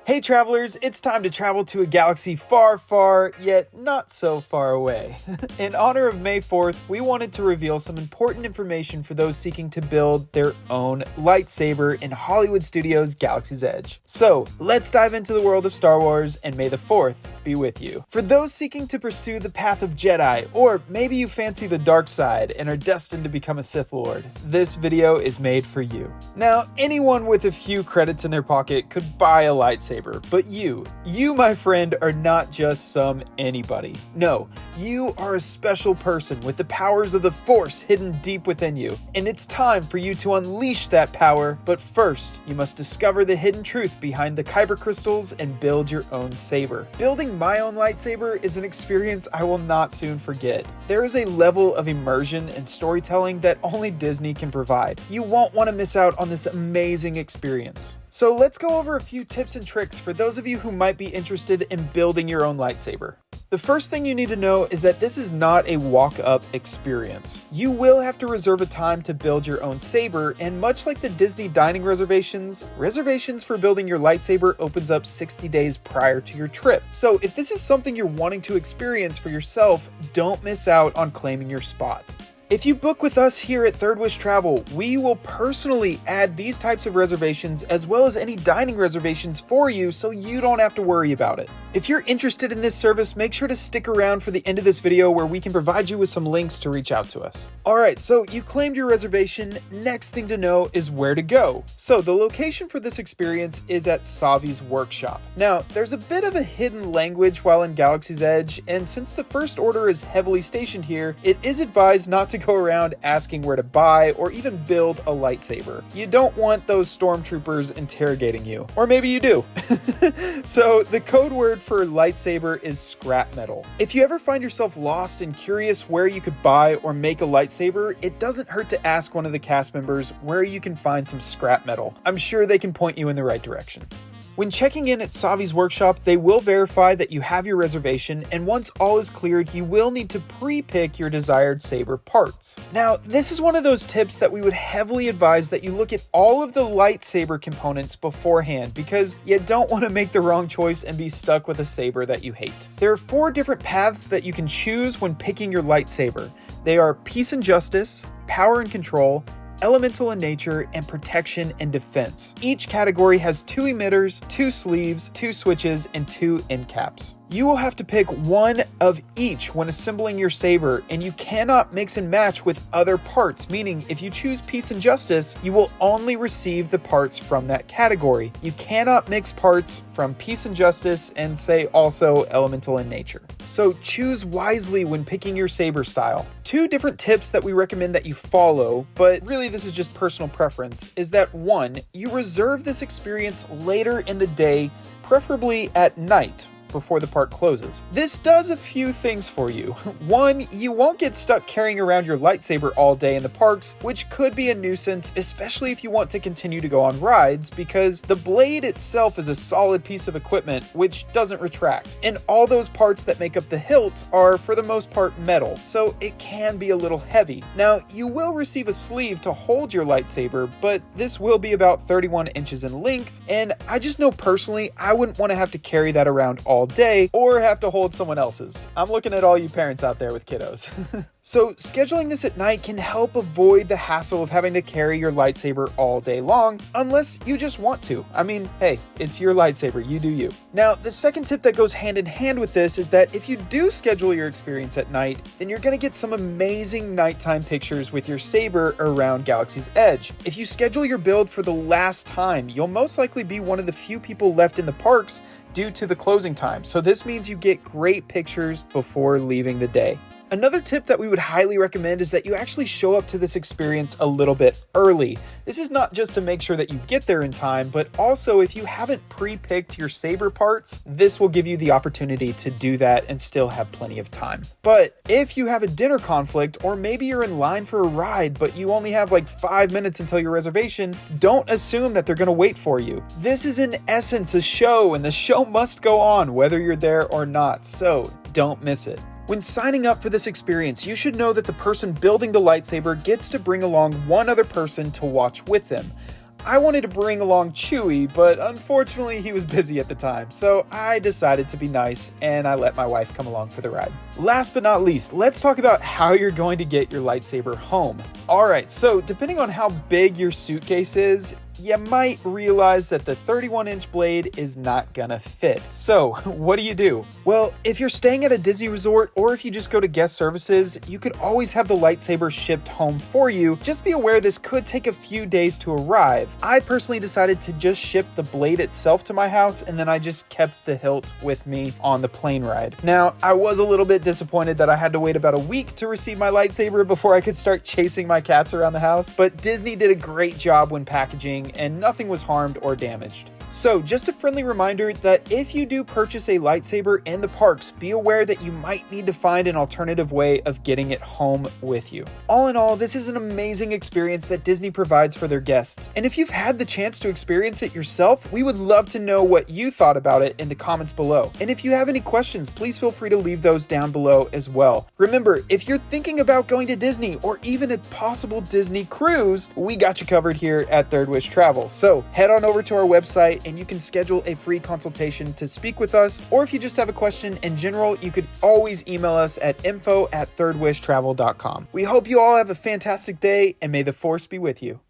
Hey travelers, it's time to travel to a galaxy far, far, yet not so far away. In honor of May 4th, we wanted to reveal some important information for those seeking to build their own lightsaber in Hollywood Studios' Galaxy's Edge. So, let's dive into the world of Star Wars, and May the 4th be with you. For those seeking to pursue the path of Jedi, or maybe you fancy the dark side and are destined to become a Sith Lord, this video is made for you. Now, anyone with a few credits in their pocket could buy a lightsaber. But you, my friend, are not just some anybody. No, you are a special person with the powers of the Force hidden deep within you. And it's time for you to unleash that power. But first, you must discover the hidden truth behind the kyber crystals and build your own saber. Building my own lightsaber is an experience I will not soon forget. There is a level of immersion and storytelling that only Disney can provide. You won't want to miss out on this amazing experience. So let's go over a few tips and tricks for those of you who might be interested in building your own lightsaber. The first thing you need to know is that this is not a walk-up experience. You will have to reserve a time to build your own saber, and much like the Disney dining reservations for building your lightsaber opens up 60 days prior to your trip. So if this is something you're wanting to experience for yourself, don't miss out on claiming your spot. If you book with us here at Third Wish Travel, we will personally add these types of reservations as well as any dining reservations for you so you don't have to worry about it. If you're interested in this service, make sure to stick around for the end of this video where we can provide you with some links to reach out to us. Alright, so you claimed your reservation. Next thing to know is where to go. So the location for this experience is at Savi's workshop. Now, there's a bit of a hidden language while in Galaxy's Edge, and since the First Order is heavily stationed here, it is advised not to go around asking where to buy or even build a lightsaber. You don't want those stormtroopers interrogating you. Or maybe you do. So the code word for lightsaber is scrap metal. If you ever find yourself lost and curious where you could buy or make a lightsaber, it doesn't hurt to ask one of the cast members where you can find some scrap metal. I'm sure they can point you in the right direction. When checking in at Savi's workshop, they will verify that you have your reservation, and once all is cleared, you will need to pre-pick your desired saber parts. Now, this is one of those tips that we would heavily advise that you look at all of the lightsaber components beforehand, because you don't want to make the wrong choice and be stuck with a saber that you hate. There are 4 different paths that you can choose when picking your lightsaber. They are peace and justice, power and control, elemental in nature, and protection and defense. Each category has 2 emitters, 2 sleeves, 2 switches, and 2 end caps. You will have to pick one of each when assembling your saber, and you cannot mix and match with other parts, meaning if you choose peace and justice, you will only receive the parts from that category. You cannot mix parts from peace and justice and say also elemental in nature. So choose wisely when picking your saber style. 2 different tips that we recommend that you follow, but really this is just personal preference, is that 1, you reserve this experience later in the day, preferably at night, before the park closes. This does a few things for you. 1, you won't get stuck carrying around your lightsaber all day in the parks, which could be a nuisance, especially if you want to continue to go on rides, because the blade itself is a solid piece of equipment which doesn't retract, and all those parts that make up the hilt are for the most part metal, so it can be a little heavy. Now, you will receive a sleeve to hold your lightsaber, but this will be about 31 inches in length, and I just know personally I wouldn't want to have to carry that around all day or have to hold someone else's. I'm looking at all you parents out there with kiddos. So scheduling this at night can help avoid the hassle of having to carry your lightsaber all day long, unless you just want to. I mean, hey, it's your lightsaber, you do you. Now, the second tip that goes hand in hand with this is that if you do schedule your experience at night, then you're gonna get some amazing nighttime pictures with your saber around Galaxy's Edge. If you schedule your build for the last time, you'll most likely be one of the few people left in the parks due to the closing time. So this means you get great pictures before leaving the day. Another tip that we would highly recommend is that you actually show up to this experience a little bit early. This is not just to make sure that you get there in time, but also if you haven't pre-picked your saber parts, this will give you the opportunity to do that and still have plenty of time. But if you have a dinner conflict, or maybe you're in line for a ride, but you only have like 5 minutes until your reservation, don't assume that they're gonna wait for you. This is in essence a show, and the show must go on whether you're there or not, so don't miss it. When signing up for this experience, you should know that the person building the lightsaber gets to bring along one other person to watch with them. I wanted to bring along Chewie, but unfortunately he was busy at the time, so I decided to be nice and I let my wife come along for the ride. Last but not least, let's talk about how you're going to get your lightsaber home. Alright, so depending on how big your suitcase is, you might realize that the 31-inch blade is not gonna fit. So, what do? Well, if you're staying at a Disney resort or if you just go to guest services, you could always have the lightsaber shipped home for you. Just be aware this could take a few days to arrive. I personally decided to just ship the blade itself to my house, and then I just kept the hilt with me on the plane ride. Now, I was a little bit disappointed that I had to wait about a week to receive my lightsaber before I could start chasing my cats around the house, but Disney did a great job when packaging, and nothing was harmed or damaged. So, just a friendly reminder that if you do purchase a lightsaber in the parks, be aware that you might need to find an alternative way of getting it home with you. All in all, this is an amazing experience that Disney provides for their guests. And if you've had the chance to experience it yourself, we would love to know what you thought about it in the comments below. And if you have any questions, please feel free to leave those down below as well. Remember, if you're thinking about going to Disney or even a possible Disney cruise, we got you covered here at Third Wish Travel. So head on over to our website and you can schedule a free consultation to speak with us, or if you just have a question in general, you could always email us at info@thirdwishtravel.com. We hope you all have a fantastic day, and may the Force be with you.